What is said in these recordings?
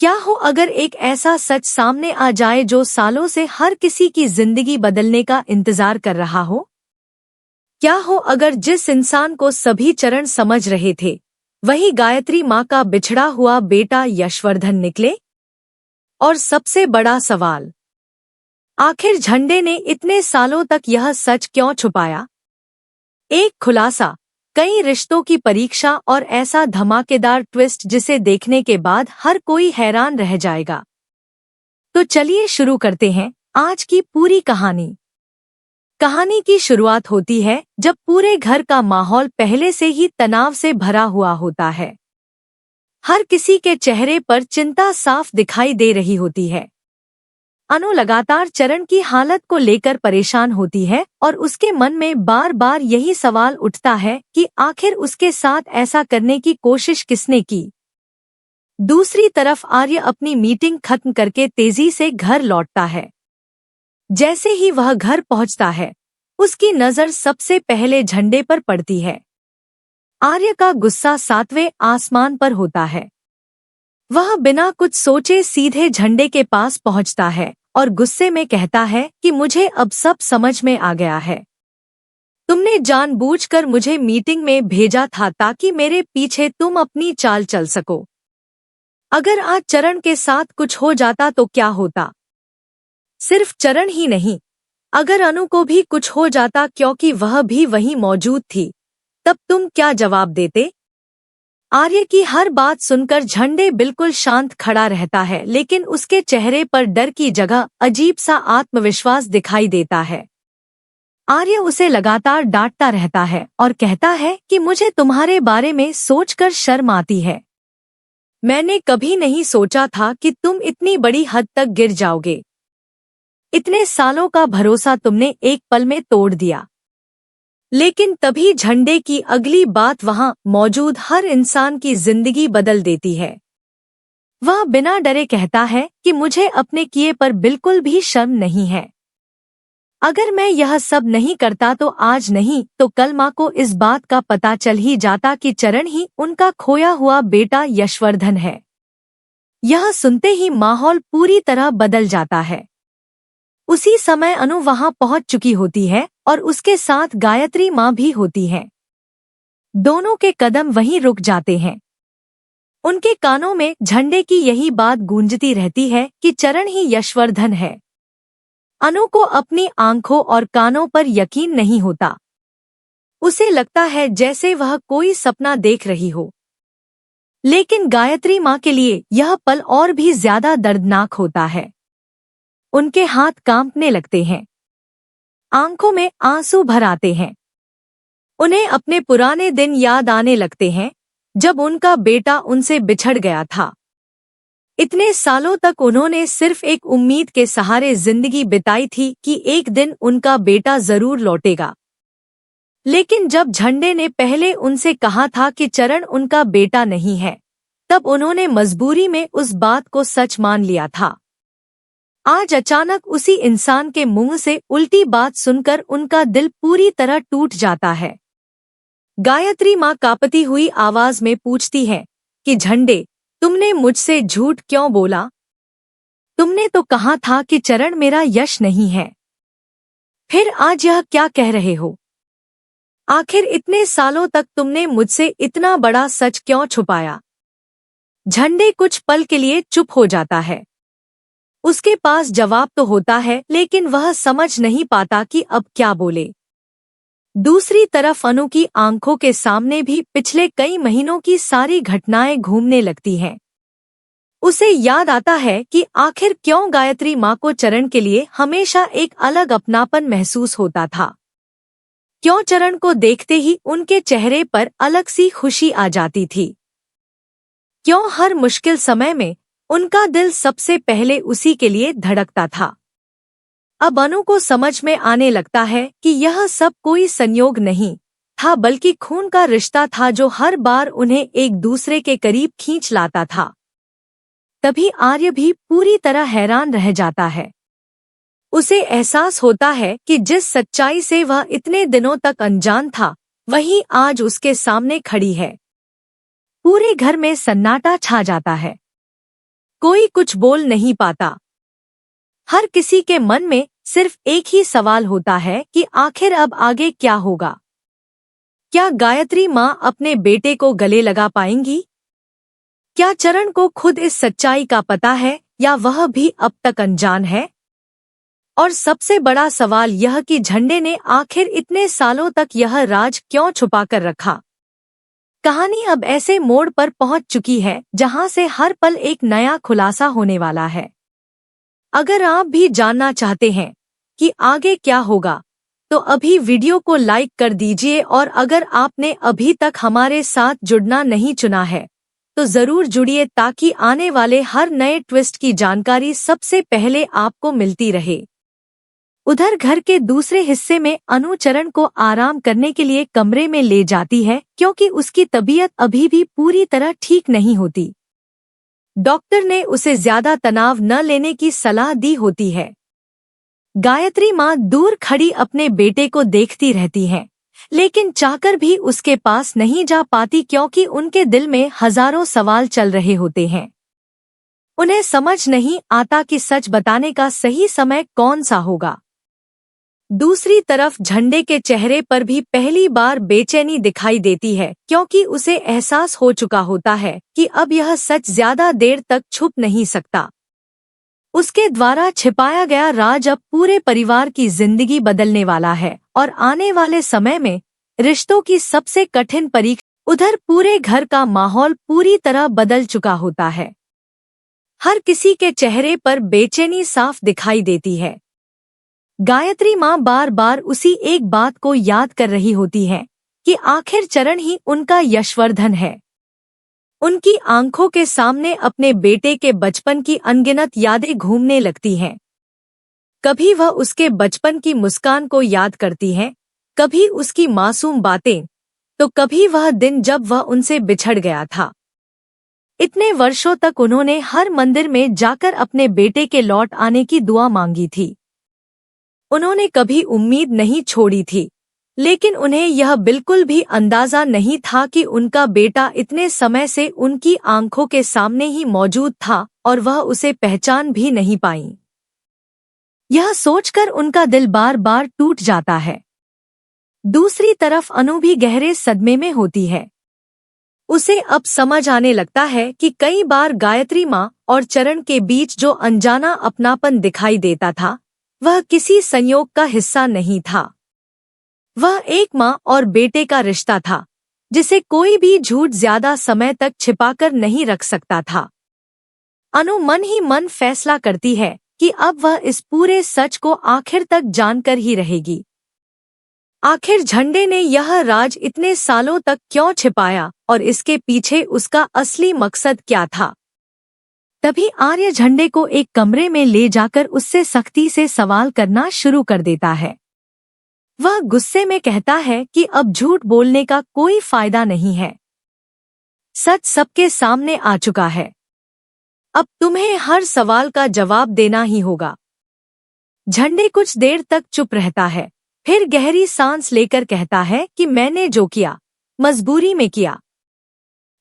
क्या हो अगर एक ऐसा सच सामने आ जाए जो सालों से हर किसी की जिंदगी बदलने का इंतजार कर रहा हो? क्या हो अगर जिस इंसान को सभी चरण समझ रहे थे, वही गायत्री माँ का बिछड़ा हुआ बेटा यशवर्धन निकले? और सबसे बड़ा सवाल, आखिर झंडे ने इतने सालों तक यह सच क्यों छुपाया? एक खुलासा, कई रिश्तों की परीक्षा और ऐसा धमाकेदार ट्विस्ट जिसे देखने के बाद हर कोई हैरान रह जाएगा। तो चलिए शुरू करते हैं आज की पूरी कहानी। कहानी की शुरुआत होती है जब पूरे घर का माहौल पहले से ही तनाव से भरा हुआ होता है। हर किसी के चेहरे पर चिंता साफ दिखाई दे रही होती है। अनु लगातार चरण की हालत को लेकर परेशान होती है और उसके मन में बार बार यही सवाल उठता है कि आखिर उसके साथ ऐसा करने की कोशिश किसने की। दूसरी तरफ आर्य अपनी मीटिंग खत्म करके तेजी से घर लौटता है। जैसे ही वह घर पहुंचता है, उसकी नजर सबसे पहले झंडे पर पड़ती है। आर्य का गुस्सा 7वें आसमान पर होता है। वह बिना कुछ सोचे सीधे झंडे के पास पहुंचता है और गुस्से में कहता है कि मुझे अब सब समझ में आ गया है। तुमने जानबूझकर मुझे मीटिंग में भेजा था ताकि मेरे पीछे तुम अपनी चाल चल सको। अगर आज चरण के साथ कुछ हो जाता तो क्या होता? सिर्फ चरण ही नहीं, अगर अनु को भी कुछ हो जाता क्योंकि वह भी वहीं मौजूद थी, तब तुम क्या जवाब देते? आर्य की हर बात सुनकर झंडे बिल्कुल शांत खड़ा रहता है, लेकिन उसके चेहरे पर डर की जगह अजीब सा आत्मविश्वास दिखाई देता है। आर्य उसे लगातार डांटता रहता है और कहता है कि मुझे तुम्हारे बारे में सोचकर शर्म आती है। मैंने कभी नहीं सोचा था कि तुम इतनी बड़ी हद तक गिर जाओगे। इतने सालों का भरोसा तुमने एक पल में तोड़ दिया। लेकिन तभी झंडे की अगली बात वहां मौजूद हर इंसान की जिंदगी बदल देती है। वह बिना डरे कहता है कि मुझे अपने किए पर बिल्कुल भी शर्म नहीं है। अगर मैं यह सब नहीं करता तो आज नहीं तो कल माँ को इस बात का पता चल ही जाता कि चरण ही उनका खोया हुआ बेटा यशवर्धन है। यह सुनते ही माहौल पूरी तरह बदल जाता है। उसी समय अनु वहां पहुंच चुकी होती है और उसके साथ गायत्री माँ भी होती है। दोनों के कदम वहीं रुक जाते हैं। उनके कानों में झंडे की यही बात गूंजती रहती है कि चरण ही यशवर्धन है। अनु को अपनी आंखों और कानों पर यकीन नहीं होता। उसे लगता है जैसे वह कोई सपना देख रही हो। लेकिन गायत्री माँ के लिए यह पल और भी ज्यादा दर्दनाक होता है। उनके हाथ कांपने लगते हैं, आंखों में आंसू भर आते हैं। उन्हें अपने पुराने दिन याद आने लगते हैं, जब उनका बेटा उनसे बिछड़ गया था। इतने सालों तक उन्होंने सिर्फ एक उम्मीद के सहारे जिंदगी बिताई थी कि एक दिन उनका बेटा जरूर लौटेगा। लेकिन जब झंडे ने पहले उनसे कहा था कि चरण उनका बेटा नहीं है, तब उन्होंने मजबूरी में उस बात को सच मान लिया था। आज अचानक उसी इंसान के मुंह से उल्टी बात सुनकर उनका दिल पूरी तरह टूट जाता है। गायत्री माँ कांपती हुई आवाज में पूछती है कि झंडे, तुमने मुझसे झूठ क्यों बोला? तुमने तो कहा था कि चरण मेरा यश नहीं है। फिर आज यह क्या कह रहे हो? आखिर इतने सालों तक तुमने मुझसे इतना बड़ा सच क्यों छुपाया? झंडे कुछ पल के लिए चुप हो जाता है। उसके पास जवाब तो होता है, लेकिन वह समझ नहीं पाता कि अब क्या बोले। दूसरी तरफ अनु की आंखों के सामने भी पिछले कई महीनों की सारी घटनाएं घूमने लगती हैं। उसे याद आता है कि आखिर क्यों गायत्री माँ को चरण के लिए हमेशा एक अलग अपनापन महसूस होता था। क्यों चरण को देखते ही उनके चेहरे पर अलग सी खुशी आ जाती थी। क्यों हर मुश्किल समय में उनका दिल सबसे पहले उसी के लिए धड़कता था। अब अनु को समझ में आने लगता है कि यह सब कोई संयोग नहीं था, बल्कि खून का रिश्ता था जो हर बार उन्हें एक दूसरे के करीब खींच लाता था। तभी आर्य भी पूरी तरह हैरान रह जाता है। उसे एहसास होता है कि जिस सच्चाई से वह इतने दिनों तक अनजान था, वही आज उसके सामने खड़ी है। पूरे घर में सन्नाटा छा जाता है। कोई कुछ बोल नहीं पाता। हर किसी के मन में सिर्फ एक ही सवाल होता है कि आखिर अब आगे क्या होगा। क्या गायत्री माँ अपने बेटे को गले लगा पाएंगी? क्या चरण को खुद इस सच्चाई का पता है या वह भी अब तक अनजान है? और सबसे बड़ा सवाल यह कि झंडे ने आखिर इतने सालों तक यह राज क्यों छुपा कर रखा। कहानी अब ऐसे मोड़ पर पहुंच चुकी है जहां से हर पल एक नया खुलासा होने वाला है। अगर आप भी जानना चाहते हैं कि आगे क्या होगा तो अभी वीडियो को लाइक कर दीजिए, और अगर आपने अभी तक हमारे साथ जुड़ना नहीं चुना है तो जरूर जुड़िए ताकि आने वाले हर नए ट्विस्ट की जानकारी सबसे पहले आपको मिलती रहे। उधर घर के दूसरे हिस्से में अनु चरण को आराम करने के लिए कमरे में ले जाती है क्योंकि उसकी तबीयत अभी भी पूरी तरह ठीक नहीं होती। डॉक्टर ने उसे ज्यादा तनाव न लेने की सलाह दी होती है। गायत्री माँ दूर खड़ी अपने बेटे को देखती रहती हैं, लेकिन चाहकर भी उसके पास नहीं जा पाती क्योंकि उनके दिल में हजारों सवाल चल रहे होते हैं। उन्हें समझ नहीं आता कि सच बताने का सही समय कौन सा होगा। दूसरी तरफ झंडे के चेहरे पर भी पहली बार बेचैनी दिखाई देती है क्योंकि उसे एहसास हो चुका होता है कि अब यह सच ज्यादा देर तक छुप नहीं सकता। उसके द्वारा छिपाया गया राज अब पूरे परिवार की जिंदगी बदलने वाला है और आने वाले समय में रिश्तों की सबसे कठिन परीक्षा। उधर पूरे घर का माहौल पूरी तरह बदल चुका होता है। हर किसी के चेहरे पर बेचैनी साफ दिखाई देती है। गायत्री माँ बार बार उसी एक बात को याद कर रही होती है कि आखिर चरण ही उनका यशवर्धन है। उनकी आंखों के सामने अपने बेटे के बचपन की अनगिनत यादें घूमने लगती हैं। कभी वह उसके बचपन की मुस्कान को याद करती हैं, कभी उसकी मासूम बातें, तो कभी वह दिन जब वह उनसे बिछड़ गया था। इतने वर्षों तक उन्होंने हर मंदिर में जाकर अपने बेटे के लौट आने की दुआ मांगी थी। उन्होंने कभी उम्मीद नहीं छोड़ी थी, लेकिन उन्हें यह बिल्कुल भी अंदाजा नहीं था कि उनका बेटा इतने समय से उनकी आंखों के सामने ही मौजूद था और वह उसे पहचान भी नहीं पाई। यह सोचकर उनका दिल बार बार टूट जाता है। दूसरी तरफ अनु भी गहरे सदमे में होती है। उसे अब समझ आने लगता है कि कई बार गायत्री माँ और चरण के बीच जो अनजाना अपनापन दिखाई देता था वह किसी संयोग का हिस्सा नहीं था। वह एक माँ और बेटे का रिश्ता था जिसे कोई भी झूठ ज्यादा समय तक छिपाकर नहीं रख सकता था। अनु मन ही मन फैसला करती है कि अब वह इस पूरे सच को आखिर तक जानकर ही रहेगी। आखिर झंडे ने यह राज इतने सालों तक क्यों छिपाया और इसके पीछे उसका असली मकसद क्या था। तभी आर्य झंडे को एक कमरे में ले जाकर उससे सख्ती से सवाल करना शुरू कर देता है। वह गुस्से में कहता है कि अब झूठ बोलने का कोई फायदा नहीं है। सच सबके सामने आ चुका है। अब तुम्हें हर सवाल का जवाब देना ही होगा। झंडे कुछ देर तक चुप रहता है, फिर गहरी सांस लेकर कहता है कि मैंने जो किया मजबूरी में किया।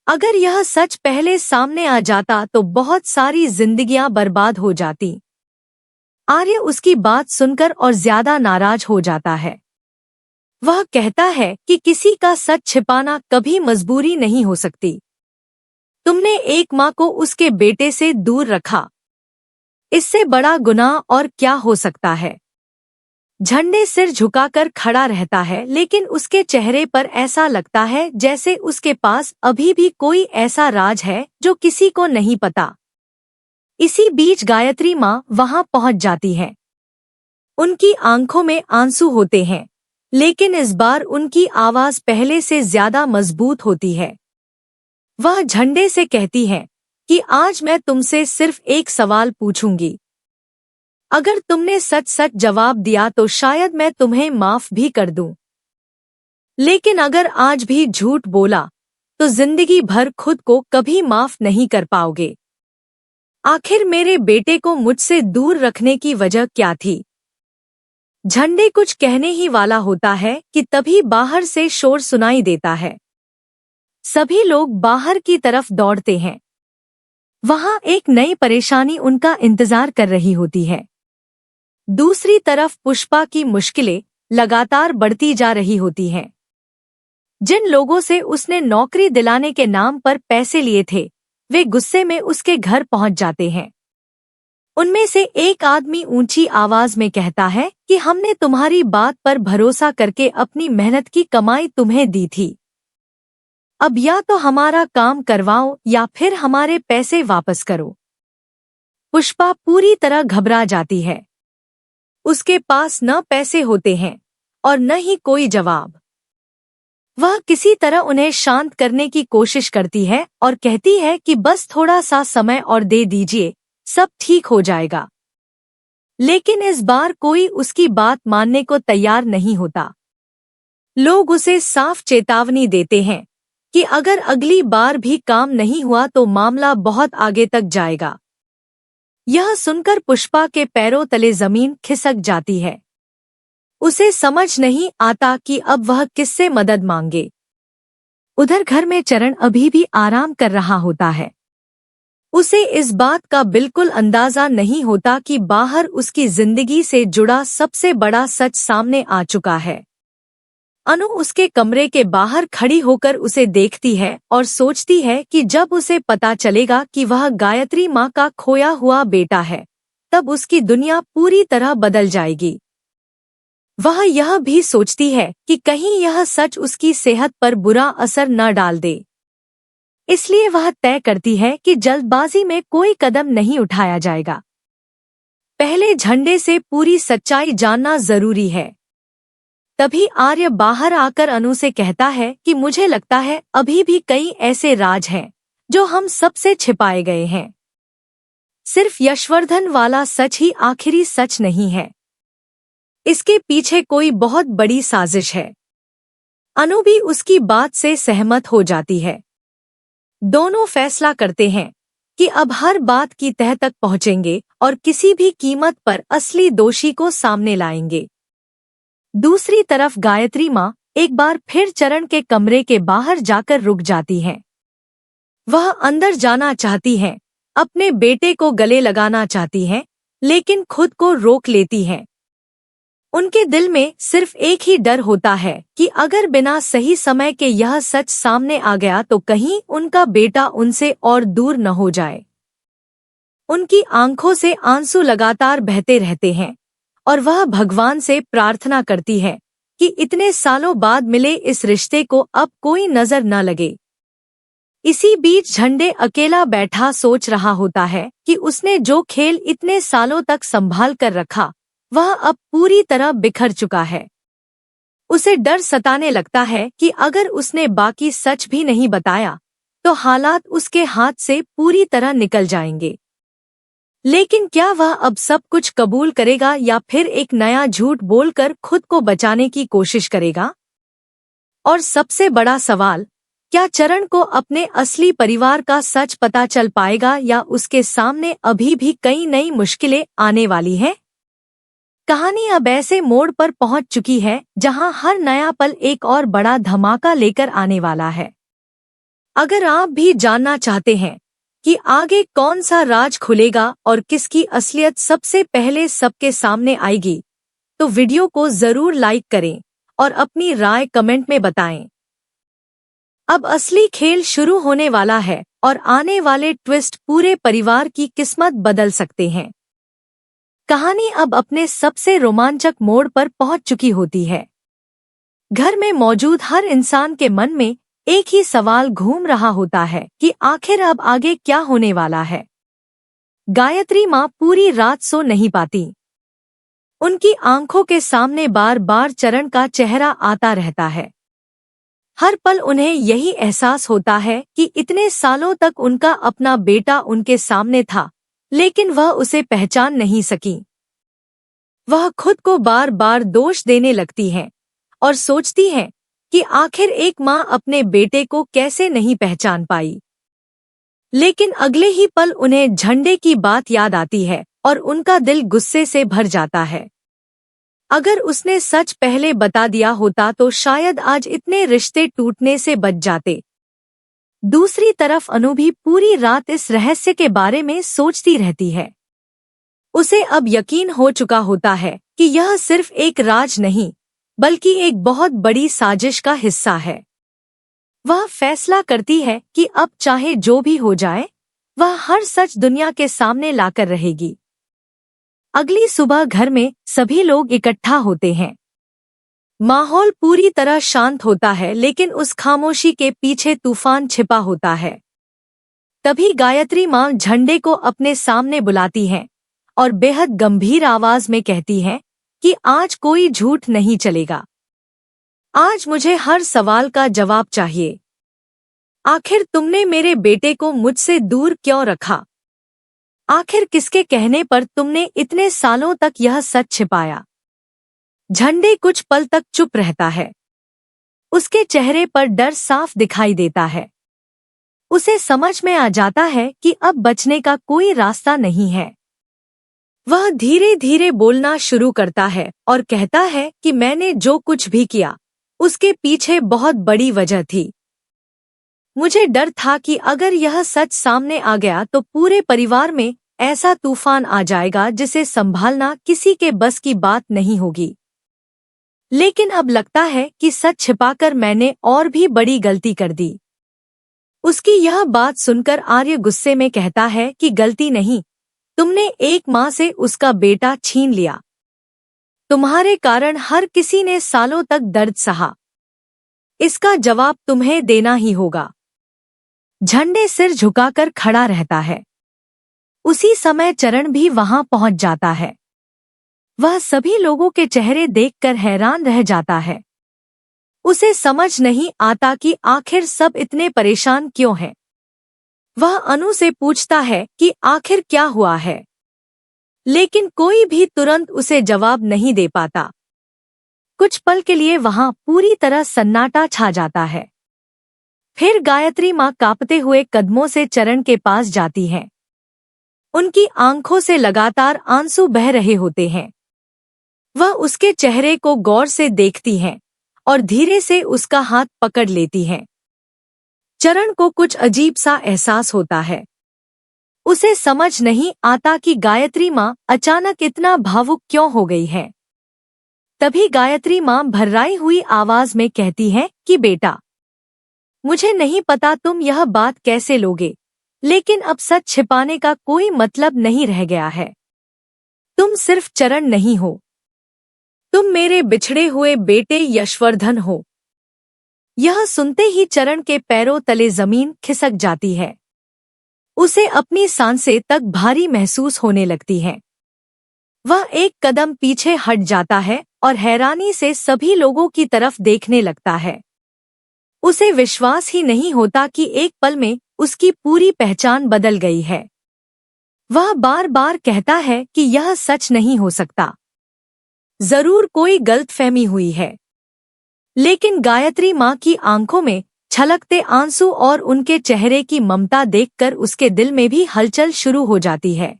अगर यह सच पहले सामने आ जाता तो बहुत सारी जिंदगियां बर्बाद हो जाती। आर्य उसकी बात सुनकर और ज्यादा नाराज हो जाता है। वह कहता है कि किसी का सच छिपाना कभी मजबूरी नहीं हो सकती। तुमने एक माँ को उसके बेटे से दूर रखा, इससे बड़ा गुनाह और क्या हो सकता है। झंडे सिर झुकाकर खड़ा रहता है, लेकिन उसके चेहरे पर ऐसा लगता है जैसे उसके पास अभी भी कोई ऐसा राज है जो किसी को नहीं पता। इसी बीच गायत्री माँ वहां पहुंच जाती है। उनकी आंखों में आंसू होते हैं, लेकिन इस बार उनकी आवाज पहले से ज्यादा मजबूत होती है। वह झंडे से कहती है कि आज मैं तुमसे सिर्फ एक सवाल पूछूंगी। अगर तुमने सच सच जवाब दिया तो शायद मैं तुम्हें माफ भी कर दूं, लेकिन अगर आज भी झूठ बोला तो जिंदगी भर खुद को कभी माफ नहीं कर पाओगे। आखिर मेरे बेटे को मुझसे दूर रखने की वजह क्या थी। झंडे कुछ कहने ही वाला होता है कि तभी बाहर से शोर सुनाई देता है। सभी लोग बाहर की तरफ दौड़ते हैं। वहां एक नई परेशानी उनका इंतजार कर रही होती है। दूसरी तरफ पुष्पा की मुश्किलें लगातार बढ़ती जा रही होती हैं। जिन लोगों से उसने नौकरी दिलाने के नाम पर पैसे लिए थे, वे गुस्से में उसके घर पहुंच जाते हैं। उनमें से एक आदमी ऊंची आवाज में कहता है कि हमने तुम्हारी बात पर भरोसा करके अपनी मेहनत की कमाई तुम्हें दी थी। अब या तो हमारा काम करवाओ या फिर हमारे पैसे वापस करो। पुष्पा पूरी तरह घबरा जाती है। उसके पास न पैसे होते हैं और न ही कोई जवाब। वह किसी तरह उन्हें शांत करने की कोशिश करती है और कहती है कि बस थोड़ा सा समय और दे दीजिए, सब ठीक हो जाएगा। लेकिन इस बार कोई उसकी बात मानने को तैयार नहीं होता। लोग उसे साफ चेतावनी देते हैं कि अगर अगली बार भी काम नहीं हुआ तो मामला बहुत आगे तक जाएगा। यह सुनकर पुष्पा के पैरों तले जमीन खिसक जाती है। उसे समझ नहीं आता कि अब वह किससे मदद मांगे। उधर घर में चरण अभी भी आराम कर रहा होता है। उसे इस बात का बिल्कुल अंदाजा नहीं होता कि बाहर उसकी जिंदगी से जुड़ा सबसे बड़ा सच सामने आ चुका है। अनु उसके कमरे के बाहर खड़ी होकर उसे देखती है और सोचती है कि जब उसे पता चलेगा कि वह गायत्री माँ का खोया हुआ बेटा है, तब उसकी दुनिया पूरी तरह बदल जाएगी। वह यह भी सोचती है कि कहीं यह सच उसकी सेहत पर बुरा असर न डाल दे। इसलिए वह तय करती है कि जल्दबाजी में कोई कदम नहीं उठाया जाएगा। पहले झंडे से पूरी सच्चाई जानना जरूरी है। तभी आर्य बाहर आकर अनु से कहता है कि मुझे लगता है अभी भी कई ऐसे राज हैं जो हम सबसे छिपाए गए हैं। सिर्फ यशवर्धन वाला सच ही आखिरी सच नहीं है। इसके पीछे कोई बहुत बड़ी साजिश है। अनु भी उसकी बात से सहमत हो जाती है। दोनों फैसला करते हैं कि अब हर बात की तह तक पहुंचेंगे और किसी भी कीमत पर असली दोषी को सामने लाएंगे। दूसरी तरफ गायत्री माँ एक बार फिर चरण के कमरे के बाहर जाकर रुक जाती हैं। वह अंदर जाना चाहती हैं, अपने बेटे को गले लगाना चाहती हैं, लेकिन खुद को रोक लेती हैं। उनके दिल में सिर्फ एक ही डर होता है कि अगर बिना सही समय के यह सच सामने आ गया तो कहीं उनका बेटा उनसे और दूर न हो जाए। उनकी आंखों से आंसू लगातार बहते रहते हैं और वह भगवान से प्रार्थना करती है कि इतने सालों बाद मिले इस रिश्ते को अब कोई नजर न लगे। इसी बीच झंडे अकेला बैठा सोच रहा होता है कि उसने जो खेल इतने सालों तक संभाल कर रखा, वह अब पूरी तरह बिखर चुका है। उसे डर सताने लगता है कि अगर उसने बाकी सच भी नहीं बताया, तो हालात उसके हाथ से पूरी तरह निकल जाएंगे। लेकिन क्या वह अब सब कुछ कबूल करेगा या फिर एक नया झूठ बोलकर खुद को बचाने की कोशिश करेगा? और सबसे बड़ा सवाल, क्या चरण को अपने असली परिवार का सच पता चल पाएगा या उसके सामने अभी भी कई नई मुश्किलें आने वाली हैं? कहानी अब ऐसे मोड़ पर पहुंच चुकी है जहां हर नया पल एक और बड़ा धमाका लेकर आने वाला है। अगर आप भी जानना चाहते हैं कि आगे कौन सा राज खुलेगा और किसकी असलियत सबसे पहले सबके सामने आएगी, तो वीडियो को जरूर लाइक करें और अपनी राय कमेंट में बताएं। अब असली खेल शुरू होने वाला है और आने वाले ट्विस्ट पूरे परिवार की किस्मत बदल सकते हैं। कहानी अब अपने सबसे रोमांचक मोड़ पर पहुंच चुकी होती है। घर में मौजूद हर इंसान के मन में एक ही सवाल घूम रहा होता है कि आखिर अब आगे क्या होने वाला है। गायत्री माँ पूरी रात सो नहीं पाती। उनकी आंखों के सामने बार बार चरण का चेहरा आता रहता है। हर पल उन्हें यही एहसास होता है कि इतने सालों तक उनका अपना बेटा उनके सामने था, लेकिन वह उसे पहचान नहीं सकी। वह खुद को बार बार दोष देने लगती हैं और सोचती हैं कि आखिर एक माँ अपने बेटे को कैसे नहीं पहचान पाई। लेकिन अगले ही पल उन्हें झंडे की बात याद आती है और उनका दिल गुस्से से भर जाता है। अगर उसने सच पहले बता दिया होता तो शायद आज इतने रिश्ते टूटने से बच जाते। दूसरी तरफ अनु भी पूरी रात इस रहस्य के बारे में सोचती रहती है। उसे अब यकीन हो चुका होता है कि यह सिर्फ एक राज नहीं बल्कि एक बहुत बड़ी साजिश का हिस्सा है। वह फैसला करती है कि अब चाहे जो भी हो जाए वह हर सच दुनिया के सामने लाकर रहेगी। अगली सुबह घर में सभी लोग इकट्ठा होते हैं। माहौल पूरी तरह शांत होता है, लेकिन उस खामोशी के पीछे तूफान छिपा होता है। तभी गायत्री माँ झंडे को अपने सामने बुलाती हैं और बेहद गंभीर आवाज में कहती हैं कि आज कोई झूठ नहीं चलेगा। आज मुझे हर सवाल का जवाब चाहिए। आखिर तुमने मेरे बेटे को मुझसे दूर क्यों रखा? आखिर किसके कहने पर तुमने इतने सालों तक यह सच छिपाया? झंडे कुछ पल तक चुप रहता है। उसके चेहरे पर डर साफ दिखाई देता है। उसे समझ में आ जाता है कि अब बचने का कोई रास्ता नहीं है। वह धीरे धीरे बोलना शुरू करता है और कहता है कि मैंने जो कुछ भी किया उसके पीछे बहुत बड़ी वजह थी। मुझे डर था कि अगर यह सच सामने आ गया तो पूरे परिवार में ऐसा तूफान आ जाएगा जिसे संभालना किसी के बस की बात नहीं होगी। लेकिन अब लगता है कि सच छिपाकर मैंने और भी बड़ी गलती कर दी। उसकी यह बात सुनकर आर्य गुस्से में कहता है कि गलती नहीं, तुमने एक माँ से उसका बेटा छीन लिया। तुम्हारे कारण हर किसी ने सालों तक दर्द सहा। इसका जवाब तुम्हें देना ही होगा। झंडे सिर झुकाकर खड़ा रहता है। उसी समय चरण भी वहां पहुंच जाता है। वह सभी लोगों के चेहरे देखकर हैरान रह जाता है। उसे समझ नहीं आता कि आखिर सब इतने परेशान क्यों हैं। वह अनु से पूछता है कि आखिर क्या हुआ है, लेकिन कोई भी तुरंत उसे जवाब नहीं दे पाता। कुछ पल के लिए वहां पूरी तरह सन्नाटा छा जाता है। फिर गायत्री माँ कांपते हुए कदमों से चरण के पास जाती हैं। उनकी आंखों से लगातार आंसू बह रहे होते हैं। वह उसके चेहरे को गौर से देखती हैं और धीरे से उसका हाथ पकड़ लेती हैं। चरण को कुछ अजीब सा एहसास होता है। उसे समझ नहीं आता कि गायत्री माँ अचानक इतना भावुक क्यों हो गई है। तभी गायत्री माँ भर्राई हुई आवाज में कहती है कि बेटा, मुझे नहीं पता तुम यह बात कैसे लोगे, लेकिन अब सच छिपाने का कोई मतलब नहीं रह गया है। तुम सिर्फ चरण नहीं हो, तुम मेरे बिछड़े हुए बेटे यशवर्धन हो। यह सुनते ही चरण के पैरों तले जमीन खिसक जाती है। उसे अपनी सांसें तक भारी महसूस होने लगती हैं। वह एक कदम पीछे हट जाता है और हैरानी से सभी लोगों की तरफ देखने लगता है। उसे विश्वास ही नहीं होता कि एक पल में उसकी पूरी पहचान बदल गई है। वह बार बार कहता है कि यह सच नहीं हो सकता, जरूर कोई गलतफहमी हुई है। लेकिन गायत्री माँ की आंखों में छलकते आंसू और उनके चेहरे की ममता देखकर उसके दिल में भी हलचल शुरू हो जाती है।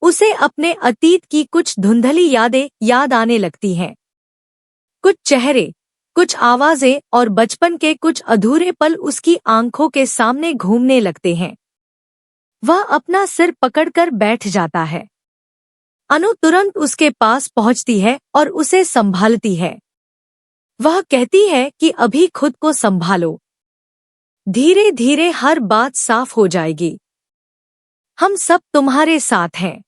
उसे अपने अतीत की कुछ धुंधली यादें याद आने लगती हैं। कुछ चेहरे, कुछ आवाजें और बचपन के कुछ अधूरे पल उसकी आंखों के सामने घूमने लगते हैं। वह अपना सिर पकड़कर बैठ जाता है। अनु तुरंत उसके पास पहुंचती है और उसे संभालती है। वह कहती है कि अभी खुद को संभालो, धीरे धीरे हर बात साफ हो जाएगी। हम सब तुम्हारे साथ हैं।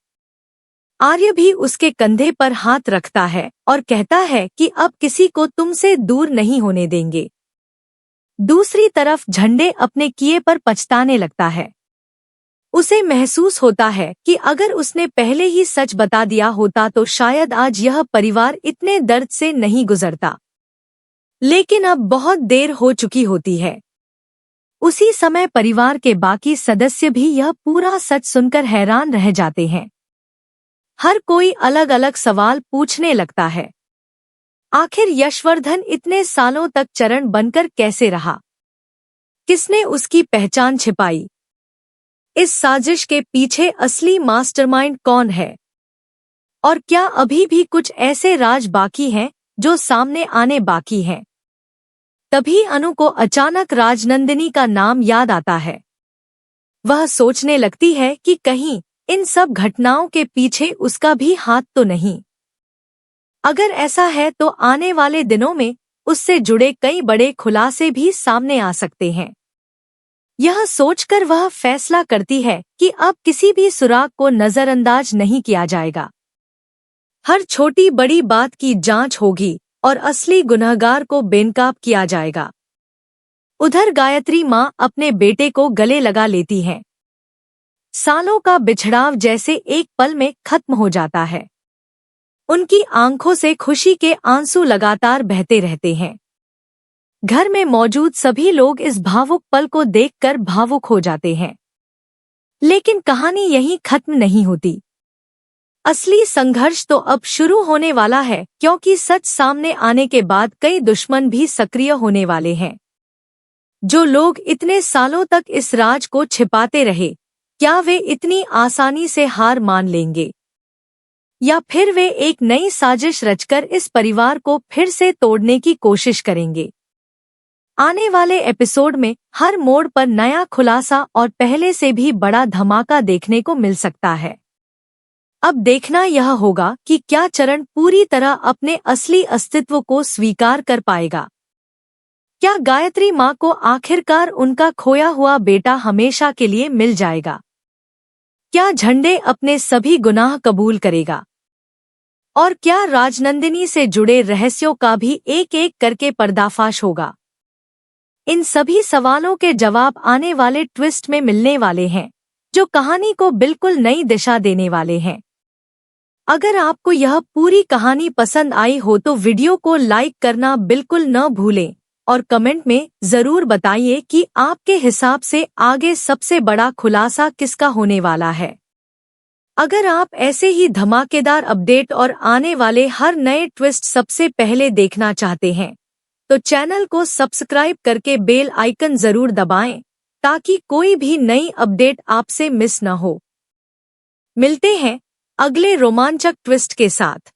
आर्य भी उसके कंधे पर हाथ रखता है और कहता है कि अब किसी को तुमसे दूर नहीं होने देंगे। दूसरी तरफ झंडे अपने किए पर पछताने लगता है। उसे महसूस होता है कि अगर उसने पहले ही सच बता दिया होता तो शायद आज यह परिवार इतने दर्द से नहीं गुजरता। लेकिन अब बहुत देर हो चुकी होती है। उसी समय परिवार के बाकी सदस्य भी यह पूरा सच सुनकर हैरान रह जाते हैं। हर कोई अलग अलग सवाल पूछने लगता है। आखिर यशवर्धन इतने सालों तक चरण बनकर कैसे रहा? किसने उसकी पहचान छिपाई? इस साजिश के पीछे असली मास्टरमाइंड कौन है? और क्या अभी भी कुछ ऐसे राज बाकी हैं जो सामने आने बाकी हैं? तभी अनु को अचानक राजनंदिनी का नाम याद आता है। वह सोचने लगती है कि कहीं इन सब घटनाओं के पीछे उसका भी हाथ तो नहीं। अगर ऐसा है तो आने वाले दिनों में उससे जुड़े कई बड़े खुलासे भी सामने आ सकते हैं। यह सोचकर वह फैसला करती है कि अब किसी भी सुराग को नजरअंदाज नहीं किया जाएगा। हर छोटी बड़ी बात की जांच होगी और असली गुनहगार को बेनकाब किया जाएगा। उधर गायत्री माँ अपने बेटे को गले लगा लेती हैं। सालों का बिछड़ाव जैसे एक पल में खत्म हो जाता है। उनकी आंखों से खुशी के आंसू लगातार बहते रहते हैं। घर में मौजूद सभी लोग इस भावुक पल को देखकर भावुक हो जाते हैं। लेकिन कहानी यहीं खत्म नहीं होती। असली संघर्ष तो अब शुरू होने वाला है, क्योंकि सच सामने आने के बाद कई दुश्मन भी सक्रिय होने वाले हैं। जो लोग इतने सालों तक इस राज को छिपाते रहे, क्या वे इतनी आसानी से हार मान लेंगे, या फिर वे एक नई साजिश रचकर इस परिवार को फिर से तोड़ने की कोशिश करेंगे। आने वाले एपिसोड में हर मोड़ पर नया खुलासा और पहले से भी बड़ा धमाका देखने को मिल सकता है। अब देखना यह होगा कि क्या चरण पूरी तरह अपने असली अस्तित्व को स्वीकार कर पाएगा। क्या गायत्री माँ को आखिरकार उनका खोया हुआ बेटा हमेशा के लिए मिल जाएगा? क्या झंडे अपने सभी गुनाह कबूल करेगा? और क्या राजनंदिनी से जुड़े रहस्यों का भी एक एक करके पर्दाफाश होगा? इन सभी सवालों के जवाब आने वाले ट्विस्ट में मिलने वाले हैं, जो कहानी को बिल्कुल नई दिशा देने वाले हैं। अगर आपको यह पूरी कहानी पसंद आई हो तो वीडियो को लाइक करना बिल्कुल न भूलें और कमेंट में जरूर बताइए कि आपके हिसाब से आगे सबसे बड़ा खुलासा किसका होने वाला है। अगर आप ऐसे ही धमाकेदार अपडेट और आने वाले हर नए ट्विस्ट सबसे पहले देखना चाहते हैं, तो चैनल को सब्सक्राइब करके बेल आइकन जरूर दबाएं, ताकि कोई भी नई अपडेट आपसे मिस न हो। मिलते हैं अगले रोमांचक ट्विस्ट के साथ।